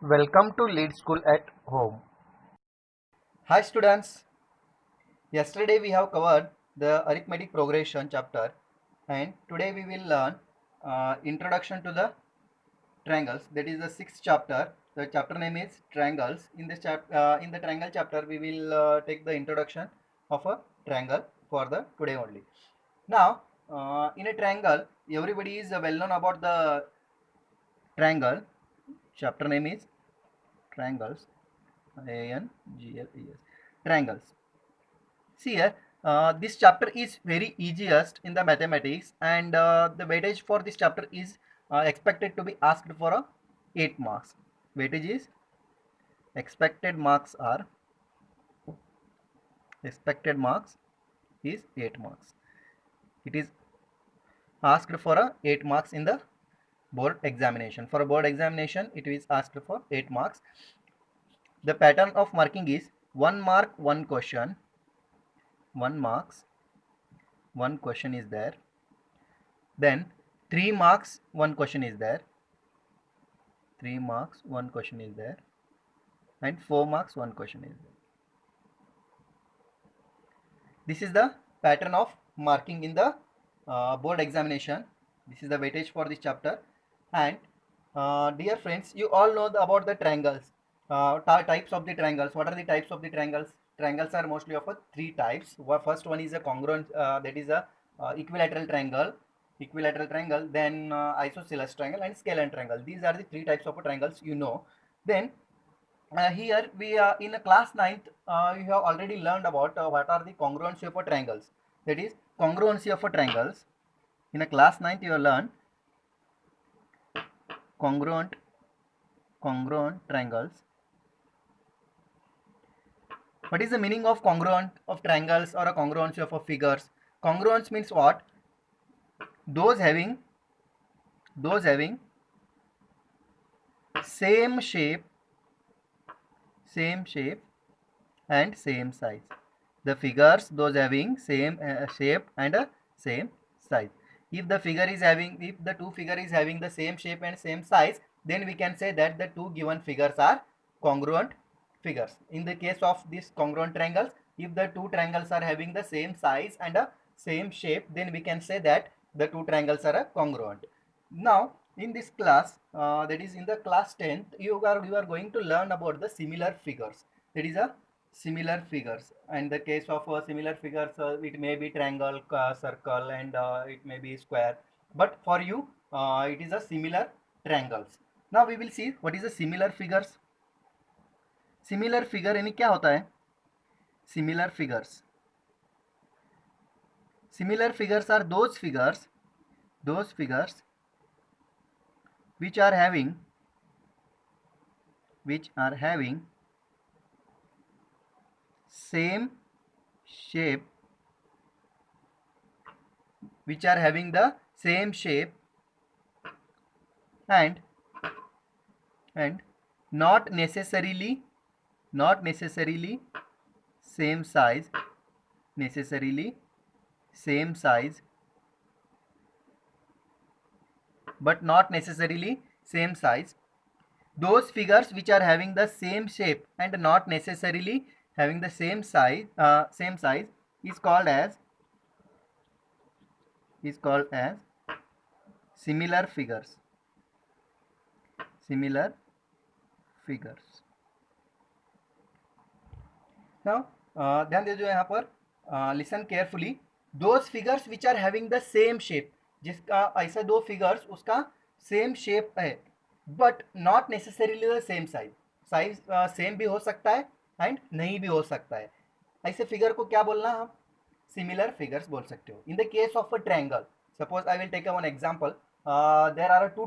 Welcome to Lead School at Home. Hi students, yesterday we have covered the arithmetic progression chapter and today we will learn introduction to the triangles. That is the sixth chapter. The chapter name is triangles. In the triangle chapter we will take the introduction of a triangle for the today only. Now in a triangle everybody is well known about the triangle. Chapter name is triangles. ANGLES. Triangles. See here, this chapter is very easiest in the mathematics, and the weightage for this chapter is expected to be asked for 8 marks. Weightage is expected marks are expected marks is 8 marks. It is asked for 8 marks in the board examination. For a board examination, it is asked for 8 marks. The pattern of marking is 1 mark, 1 question, 1 marks, 1 question is there. Then 3 marks, 1 question is there. 3 marks, 1 question is there. And 4 marks, 1 question is there. This is the pattern of marking in the board examination. This is the weightage for this chapter. And dear friends, you all know about the triangles. Types of the triangles. What are the types of the triangles? Triangles are mostly of 3 types. First one is a congruent, that is a equilateral triangle. Then isosceles triangle and scalene triangle. These are the 3 types of triangles you know. Then here we are in a class 9th. You have already learned about what are the congruency of triangles. That is congruency of triangles. In a class 9th you have learned congruent triangles. What is the meaning of congruent of triangles or a congruency of figures? Congruence means what? Those having same shape and same size. The figures those having same shape and same size. If the two figure is having the same shape and same size, then we can say that the two given figures are congruent figures. In the case of these congruent triangles, if the two triangles are having the same size and same shape, then we can say that the two triangles are congruent. Now in this class, that is in the class 10th, you are going to learn about the similar figures. That is a similar figures. And the case of similar figures, it may be triangle, circle, and it may be square. But for you, it is a similar triangles. Now we will see what is the similar figures. Similar figure यानी क्या होता है? Similar figures. Similar figures are those figures which are having same shape, which are having the same shape and not necessarily same size, but not necessarily same size. Those figures which are having the same shape and not necessarily having the same size is called as similar figures. Now ध्यान दीजिए यहाँ पर, listen carefully. Those figures which are having the same shape, जिसका ऐसे दो figures उसका same shape है but not necessarily the same size. Same भी हो सकता है एंड नहीं भी हो सकता है. ऐसे फिगर को क्या बोलना हम? सिमिलर फिगर्स बोल सकते हो. In the case of a triangle, suppose I will take one example. There are two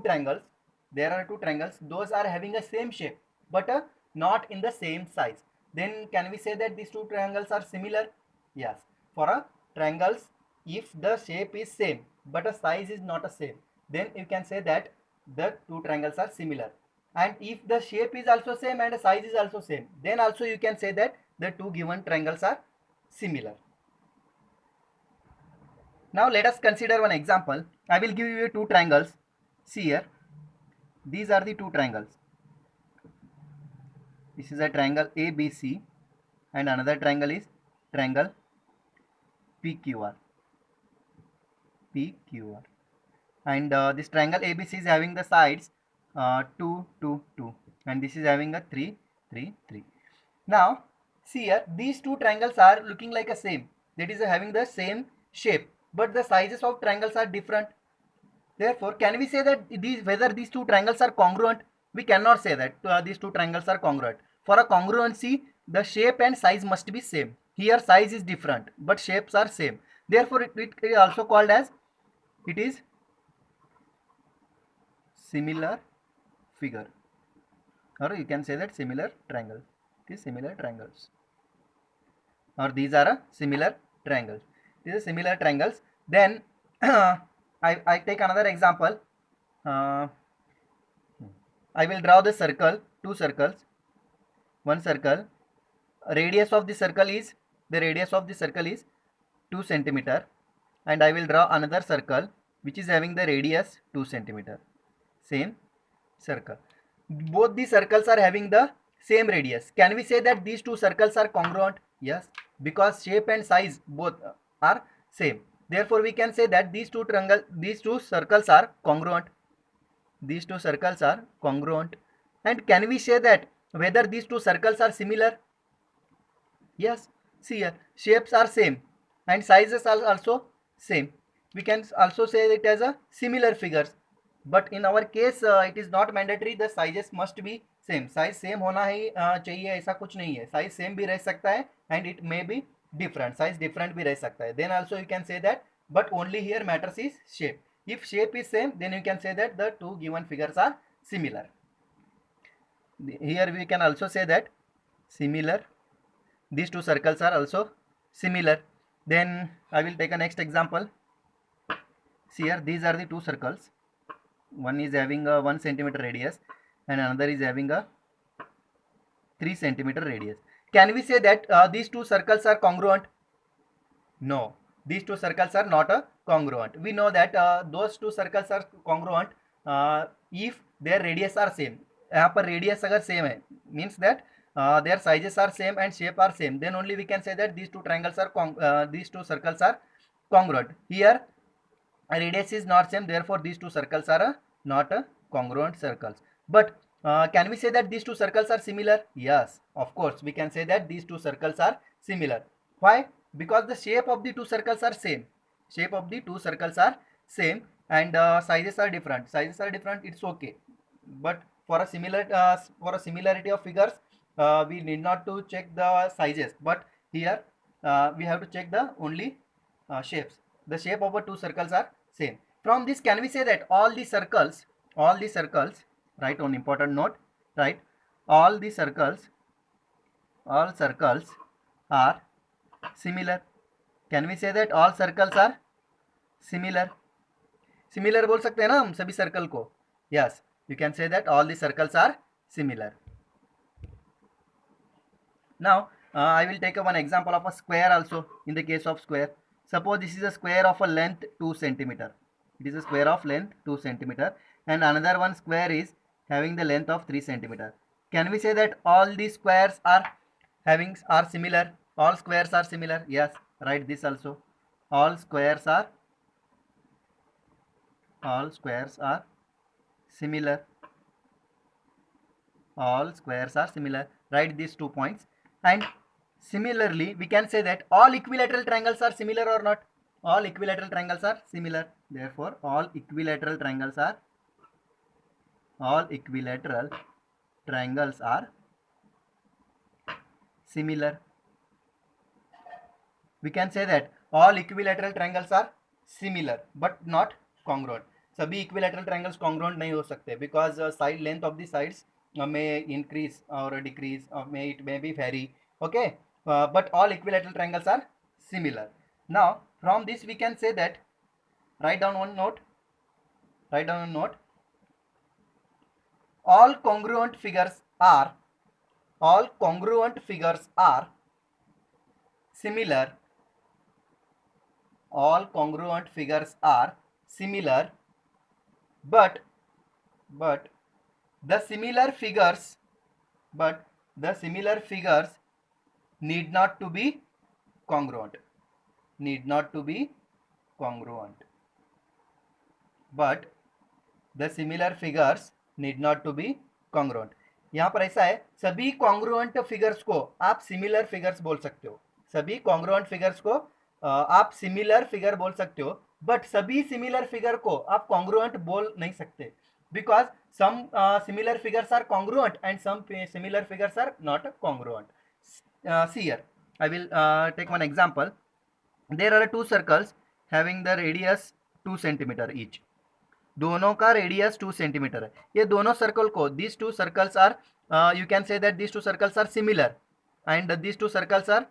triangles, those are having a same shape but not in the same size. Then can we say that these two triangles are similar? Yes. For a triangles, if the shape is same but a size is not a same, then you can say that the two triangles are similar. And if the shape is also same and the size is also same, then also you can say that the two given triangles are similar. Now let us consider one example. I will give you two triangles. See here, these are the two triangles. this is a triangle ABC and another triangle is triangle PQR. PQR. And this triangle ABC is having the sides 2, 2, 2, and this is having a 3, 3, 3. Now, see here, these two triangles are looking like a same. That is having the same shape, but the sizes of triangles are different. Therefore, can we say that whether these two triangles are congruent? We cannot say that these two triangles are congruent. For a congruency, the shape and size must be same. Here size is different, but shapes are same. Therefore, it is also called as, it is similar figure, or you can say that similar triangle. It is similar triangles, or these are a similar triangles. These are similar triangles. Then I take another example. I will draw the circle, two circles. One circle, radius of the circle is, the radius of the circle is 2 centimeter, and I will draw another circle which is having the radius 2 centimeter. Same circle. Both the circles are having the same radius. Can we say that these two circles are congruent? Yes, because shape and size both are same. Therefore, we can say that these two circles are congruent. These two circles are congruent. And can we say that whether these two circles are similar? Yes, see here, shapes are same and sizes are also same. We can also say it as a similar figures. But in our case, it is not mandatory the sizes must be same. Size same होना ही चाहिए ऐसा कुछ नहीं है. Size same भी रह सकता है and it may be different. Size different भी रह सकता है. Then also you can say that, but only here matters is shape. If shape is same, then you can say that the two given figures are similar. Here we can also say that similar. These two circles are also similar. Then I will take a next example. See here, these are the two circles. One is having a 1 centimeter radius and another is having a 3 centimeter radius. Can we say that these two circles are congruent? No, these two circles are not congruent. We know that those two circles are congruent if their radius are same. यहाँ पर radius अगर same है, means that their sizes are same and shape are same. Then only we can say that these two triangles are these two circles are congruent. Here radius is not same, therefore these two circles are not congruent circles. But can we say that these two circles are similar? Yes, of course we can say that these two circles are similar. Why? Because the shape of the two circles are same. Shape of the two circles are same and sizes are different. Sizes are different, it's okay. But for a similarity of figures, we need not to check the sizes. But here we have to check the only shapes. The shape of the two circles are same. From this, can we say that all the circles, write on important note, right? All circles are similar. Can we say that all circles are similar? Similar बोल सकते हैं ना हम सभी circle को? Yes, you can say that all the circles are similar. Now I will take one example of a square also. In the case of square, suppose this is a square of a length 2 centimeter. It is a square of length 2 centimeter and another one square is having the length of 3 centimeter. Can we say that all these squares are similar? All squares are similar. Yes, write this also. All squares are similar. All squares are similar. Write these 2 points. And similarly, we can say that all equilateral triangles are similar or not? All equilateral triangles are similar. Therefore, all equilateral triangles are similar. We can say that all equilateral triangles are similar but not congruent. सभी equilateral triangles congruent नहीं हो सकते because side length of the sides may increase or decrease or it may be vary. Okay, but all equilateral triangles are similar. Now from this we can say that, write down one note. All congruent figures are similar. All congruent figures are similar, but the similar figures the similar figures need not to be congruent, need not to be congruent, but the similar figures need not to be congruent. यहाँ पर ऐसा है, सभी congruent figures को आप similar figures बोल सकते हो, सभी कॉन्ग्रुएंट फिगर्स को आप सिमिलर फिगर बोल सकते हो, बट सभी सिमिलर फिगर को आप कॉन्ग्रुएंट बोल नहीं सकते, because some similar figures are congruent and some similar figures are not congruent. See here, I will take one example. There are two circles having the radius 2 centimeter each. दोनों का radius 2 centimetre है. ये दोनों circle को, these two circles are, you can say that these two circles are similar and these two circles are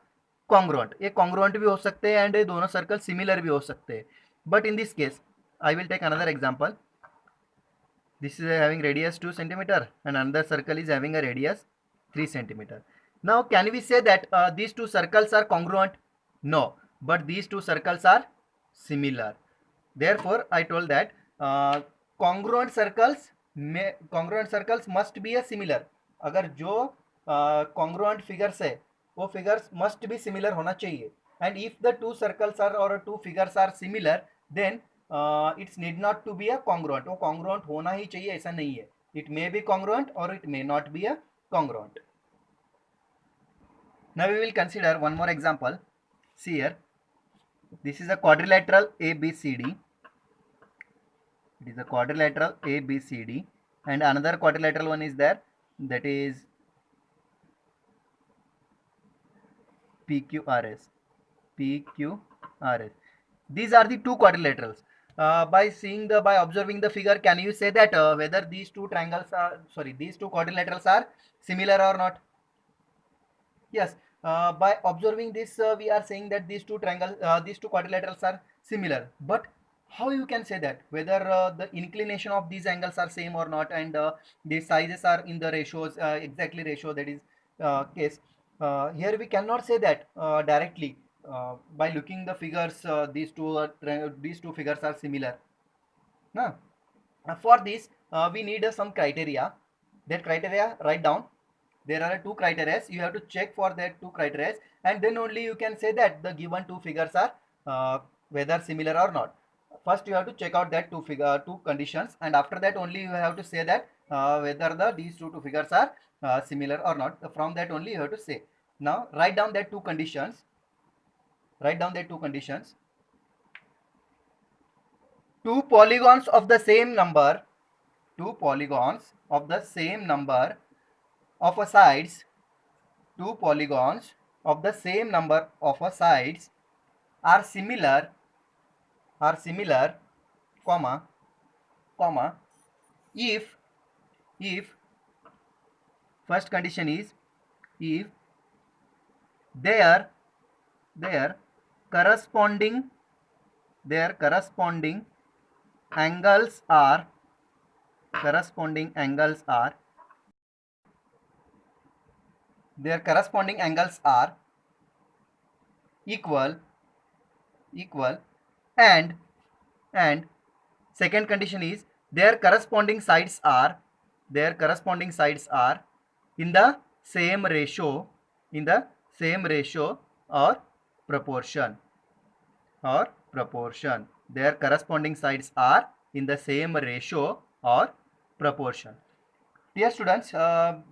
congruent. ये congruent भी हो सकते हैं and ये दोनों सर्कल सिमिलर भी हो सकते हैं. But in this case, I will take another example. This is having radius 2 centimeter and another circle is having a radius 3 centimeter. Now can we say that these two circles are congruent? No, but these two circles are similar. Therefore I told that congruent circles must be a similar. अगर जो congruent figures है वो figures must be similar होना चाहिए. And if the two circles are or two figures are similar, then it's need not to be a congruent. वो congruent होना ही चाहिए ऐसा नहीं है. It may be congruent or it may not be a congruent. Now we will consider one more example. See here, this is a quadrilateral ABCD. It is a quadrilateral ABCD and another quadrilateral one is there, that is PQRS. These are the two quadrilaterals. By observing the figure, can you say that whether these two quadrilaterals are similar or not? Yes, by observing this we are saying that these two quadrilaterals are similar. But how you can say that whether the inclination of these angles are same or not, and the sizes are in the ratios, exactly ratio, that is case. Here we cannot say that directly by looking the figures, these two figures are similar. No. For this we need some criteria. That criteria, write down. There are two criteria. You have to check for that two criteria, and then only you can say that the given two figures are whether similar or not. First you have to check out that two conditions, and after that only you have to say that whether these two figures are similar or not. From that only you have to say. Now write down that two conditions. Two polygons of the same number of a sides, two polygons of the same number of a sides are similar, comma, if first condition is if their corresponding angles are equal, and second condition is their corresponding sides are in the same ratio or proportion. Their corresponding sides are in the same ratio or proportion. Dear students,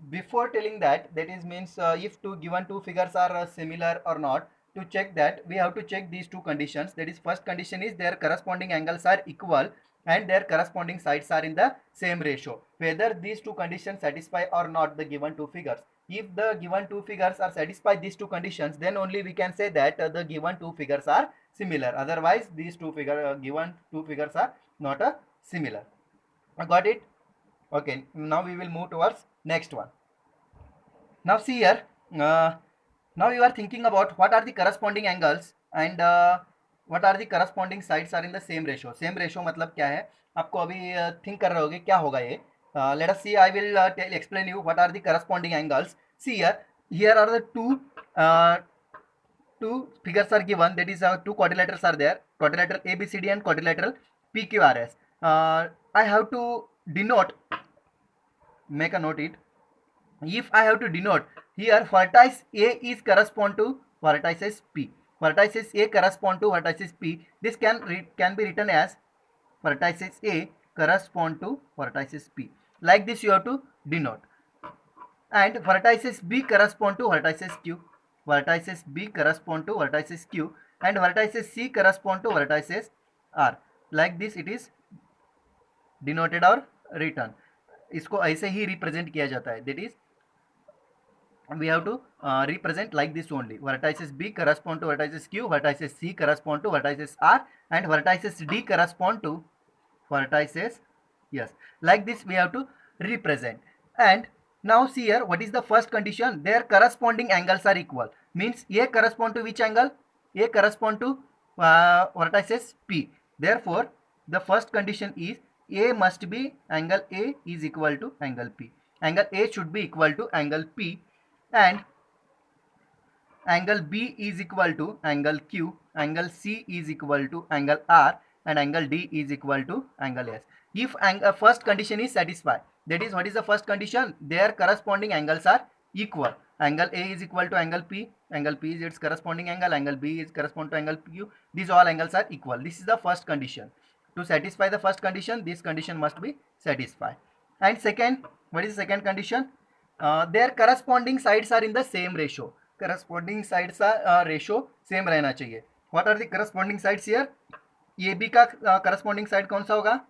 before telling that is means if given two figures are similar or not, to check that we have to check these two conditions. That is, first condition is their corresponding angles are equal and their corresponding sides are in the same ratio. Whether these two conditions satisfy or not the given two figures. If the given two figures are satisfy these two conditions, then only we can say that the given two figures are similar. Otherwise, these given two figures are not similar. Got it? Okay. Now we will move towards next one. Now see here. Now you are thinking about what are the corresponding angles and what are the corresponding sides are in the same ratio. Same ratio मतलब क्या है? आपको अभी think कर रहे होगे क्या होगा ये? Let us see. I will explain you what are the corresponding angles. See here. Here are the two figures are given. That is two quadrilaterals are there. Quadrilateral ABCD and quadrilateral PQRS. I have to denote. Make a note it. if I have to denote here, vertex A is correspond to vertices P. Vertices A correspond to vertices P. This can be written as vertices A correspond to vertices P. Like this you have to denote. And vertices B correspond to vertices Q. Vertices B correspond to vertices Q and vertices C correspond to vertices R. Like this it is denoted or written. इसको ऐसे ही represent किया जाता है. That is, we have to represent like this only. Vertices B correspond to vertices Q, vertices C correspond to vertices R, and vertices D correspond to vertices, yes, like this we have to represent. And now see here, what is the first condition? Their corresponding angles are equal. Means A correspond to which angle? A correspond to vertices P. Therefore the first condition is A must be, angle A is equal to angle P. Angle A should be equal to angle P, and angle B is equal to angle Q, angle C is equal to angle R, and angle D is equal to angle S. If first condition is satisfied, that is, what is the first condition? Their corresponding angles are equal. Angle A is equal to angle P is its corresponding angle B is correspond to angle Q. These all angles are equal. This is the first condition. To satisfy the first condition, this condition must be satisfied. And second, what is the second condition? Their corresponding sides are in the same ratio. Corresponding sides का ratio same रहना चाहिए. What are the corresponding sides here? AB का corresponding side कौन सा होगा?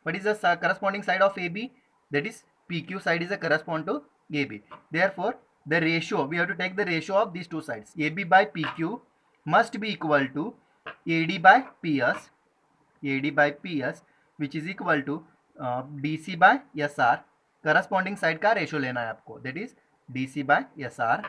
What is the corresponding side of AB? That is PQ side is a correspond to AB. Therefore, the ratio, we have to take the ratio of these two sides. AB by PQ must be equal to AD by PS. AD by PS, which is equal to DC by SR. Corresponding side का ratio लेना है आपको. That is DC by SR,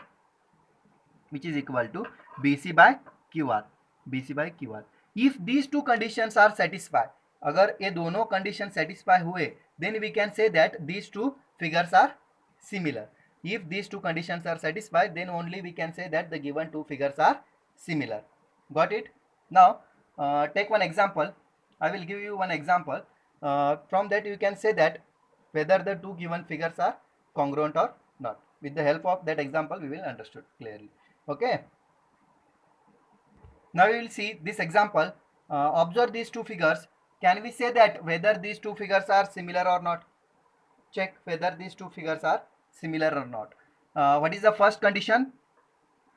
which is equal to BC by QR. BC by QR. If these two conditions are satisfied, अगर ये दोनों conditions satisfy हुए, then we can say that these two figures are similar. If these two conditions are satisfied, then only we can say that the given two figures are similar. Got it? Now take one example. I will give you one example. From that you can say that whether the two given figures are congruent or not. With the help of that example, we will understood clearly. Okay. Now we will see this example. Observe these two figures. Can we say that whether these two figures are similar or not? Check whether these two figures are similar or not. What is the first condition?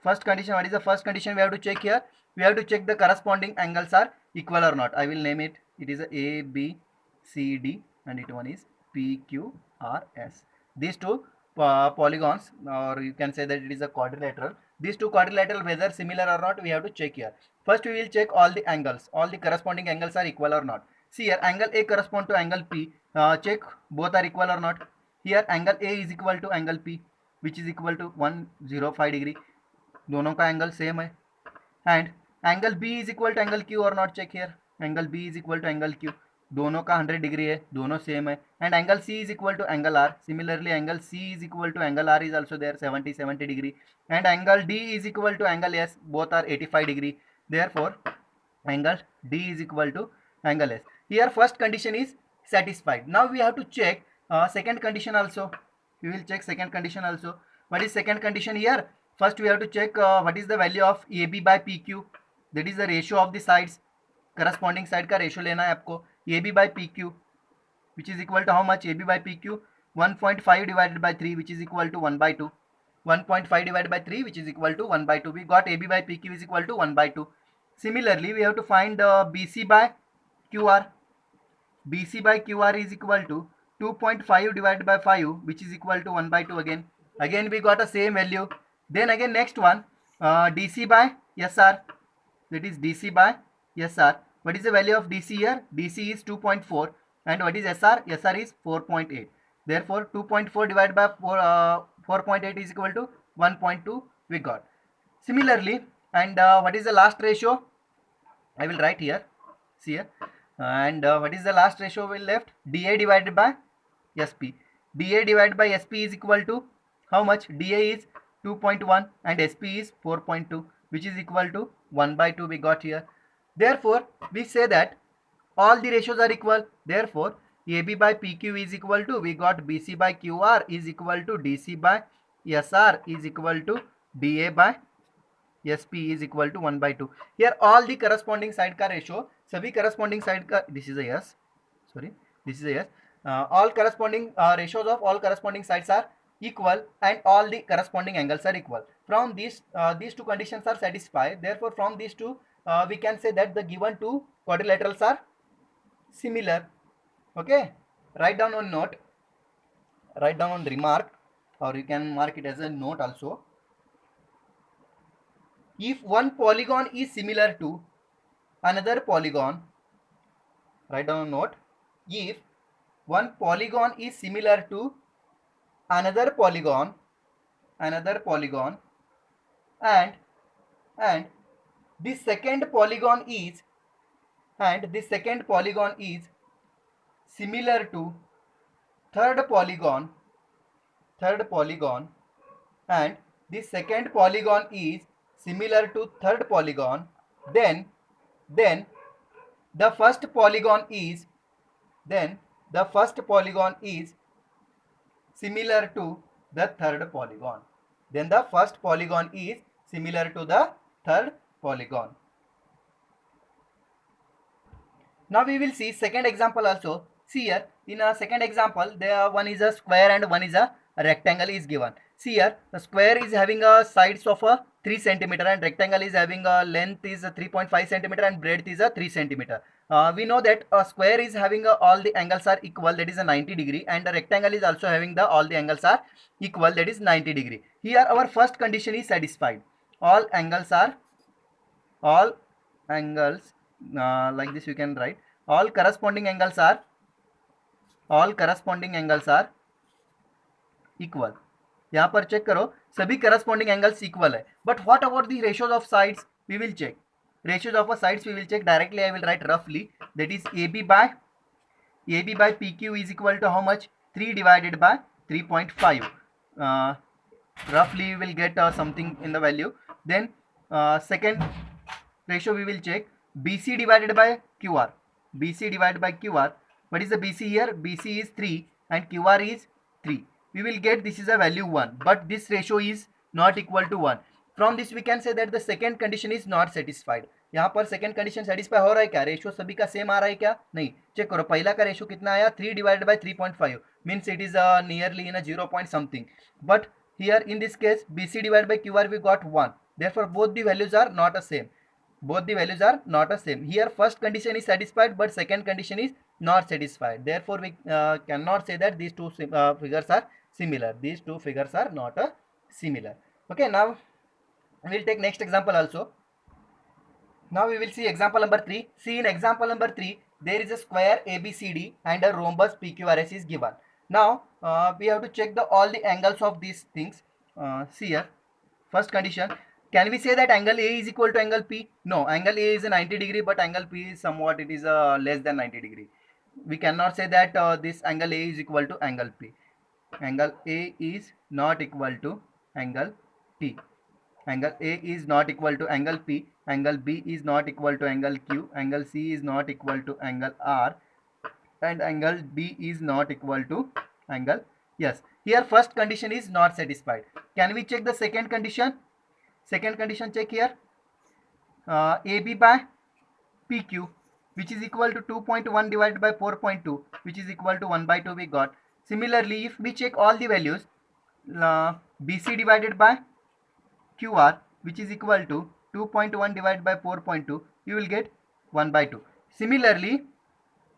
First condition, what is the first condition we have to check here? We have to check the corresponding angles are equal or not. I will name it. It is A, B, C, D, and it one is P, Q, R, S. These two polygons, or you can say that it is a quadrilateral. These two quadrilateral, whether similar or not, we have to check here. First we will check all the angles. All the corresponding angles are equal or not. See here, angle A correspond to angle P. Check both are equal or not. Here angle A is equal to angle P, which is equal to 105 degree. दोनों का angle same है. And angle B is equal to angle Q और not. Check here, angle B is equal to angle Q, दोनों का 100 degree है, दोनों same है. And angle C is equal to angle R. Similarly angle C is equal to angle R is also there, 70 degree. And angle D is equal to angle S, both are 85 degree. Therefore angle D is equal to angle S. Here first condition is satisfied. Now we have to check second condition also. We will check second condition also. What is second condition here? First we have to check what is the value of AB by PQ. That is the ratio of the sides. Corresponding side का ratio लेना है आपको. AB by PQ, which is equal to how much? AB by PQ 1.5 divided by 3, which is equal to 1 by 2. 1.5 divided by 3, which is equal to 1 by 2. We got AB by PQ is equal to 1 by 2. Similarly, we have to find BC by QR. BC by QR is equal to 2.5 divided by 5, which is equal to 1 by 2 again. Again we got a same value. Then again next one, DC by SR. That is DC by SR. What is the value of DC here? DC is 2.4. And what is SR? SR is 4.8. Therefore 2.4 divided by 4.8 is equal to 1.2 we got. Similarly, and what is the last ratio? I will write here. See here. And what is the last ratio we left? DA divided by SP. DA divided by SP is equal to how much? DA is 2.1 and SP is 4.2, which is equal to 1 by 2 we got here. Therefore, we say that all the ratios are equal. Therefore, AB by PQ is equal to, we got BC by QR is equal to DC by SR is equal to DA by SP is equal to 1 by 2. Here all the corresponding side का ratio, सभी corresponding side का, this is a yes, sorry, this is a yes. All corresponding ratios of all corresponding sides are equal and all the corresponding angles are equal. From these two conditions are satisfied. Therefore, from these two, we can say that the given two quadrilaterals are similar. Okay, write down on note, write down on remark, or you can mark it as a note also. If one polygon is similar to another polygon, write down a note. If one polygon is similar to another polygon, and the second polygon is similar to third polygon, and the second polygon is similar to third polygon, then the first polygon is similar to the third polygon. Then the first polygon is similar to the third polygon. Now we will see second example also. See here, in a second example, there one is a square and one is a rectangle is given. See here, the square is having a sides of a 3 centimeter and rectangle is having a length is a 3.5 centimeter and breadth is a 3 centimeter. We know that a square is having all the angles are equal, that is a 90 degree, and the rectangle is also having all the angles are equal, that is 90 degree. Here our first condition is satisfied. All angles like this you can write, all corresponding angles are equal. यहाँ पर check करो, सभी corresponding angles equal है. But what about the ratios of sides? We will check. Ratios of sides we will check directly. I will write roughly, that is AB by PQ is equal to how much? 3 divided by 3.5. Roughly you will get something in the value. Then second ratio we will check, BC divided by QR. What is the BC here? BC is 3 and QR is 3. We will get this is a value 1, but this ratio is not equal to 1. From this we can say that the second condition is not satisfied. यहाँ पर second condition satisfy हो रहा है क्या? Ratio सभी का same आ रहा है क्या? नहीं. चेक करो, पहला का रेशियो कितना आया? 3 divided by 3.5 means it is nearly in a 0 point something. But here in this case BC divided by QR we got 1. Therefore both the values are not the same. Here first condition is satisfied but second condition is not satisfied. Therefore we cannot say that these two figures are similar. These two figures are not similar. Okay, now we will take next example also. Now we will see example number 3. See, in example number 3 there is a square ABCD and a rhombus PQRS is given. Now we have to check all the angles of these things. See here, first condition, can we say that angle A is equal to angle P? No, angle A is a 90 degree but angle P is somewhat, it is less than 90 degree. We cannot say that this angle A is equal to angle P. Angle A is not equal to angle P. Angle A is not equal to angle P. Angle B is not equal to angle Q. Angle C is not equal to angle R. And angle D is not equal to angle S. Here first condition is not satisfied. Can we check the second condition? Second condition, check here. AB by PQ, which is equal to 2.1 divided by 4.2, which is equal to 1 by 2 we got. Similarly, if we check all the values, BC divided by QR, which is equal to 2.1 divided by 4.2, you will get 1 by 2. Similarly,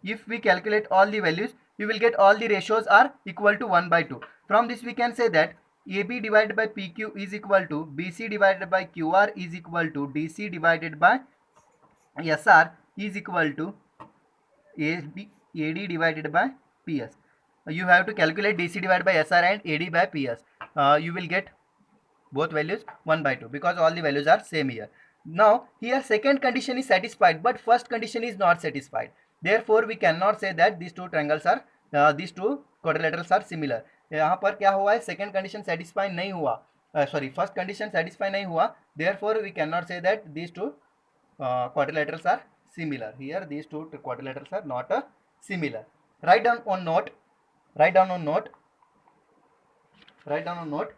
if we calculate all the values, you will get all the ratios are equal to 1 by 2. From this we can say that AB divided by PQ is equal to BC divided by QR is equal to DC divided by SR is equal to AD divided by PS. You have to calculate DC divided by SR and AD by PS. You will get both values 1 by 2 because all the values are same here. Now here second condition is satisfied but first condition is not satisfied. Therefore we cannot say that these two triangles are these two quadrilaterals are similar. यहाँ पर क्या हुआ है, second condition satisfy नहीं हुआ, sorry first condition satisfy नहीं हुआ. Therefore we can not say that these two quadrilaterals are similar. Here these two quadrilaterals are not similar. write down on note, write down on note, write down on note.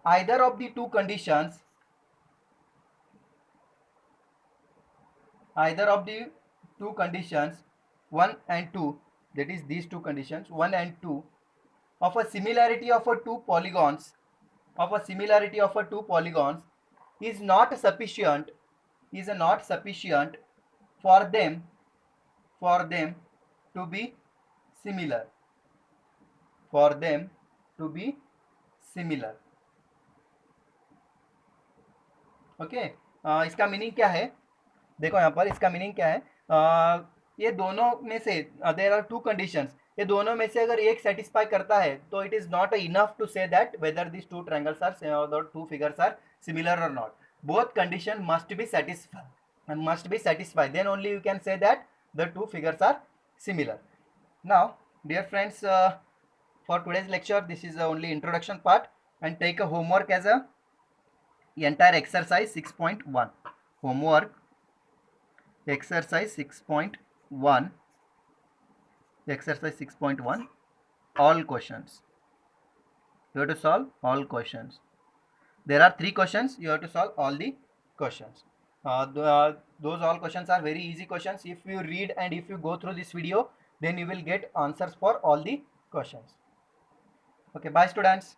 Either of the two conditions, either of the two conditions 1 and 2, that is these two conditions 1 and 2, of a similarity of a two polygons, of a similarity of a two polygons is not sufficient, is not sufficient for them, for them to be similar, for them to be similar. Okay इसका meaning क्या है, देखो यहाँ पर इसका meaning क्या है, ये दोनों में से देयर आर टू कंडीशंस, ये दोनों में से अगर एक सेटिस्फाई करता है तो it is not enough to say that whether this two triangles are two figures are similar और not. Both condition must be satisfied and must be satisfied, then only you can say that the two figures are similar. Now dear friends, for today's lecture this is the only introduction part, and take a homework as a entire exercise 6.1, homework exercise 6.1, exercise 6.1, all questions, you have to solve all questions. There are 3 questions, you have to solve all the questions. Those all questions are very easy questions. If you read and if you go through this video, then you will get answers for all the questions. Okay, bye students.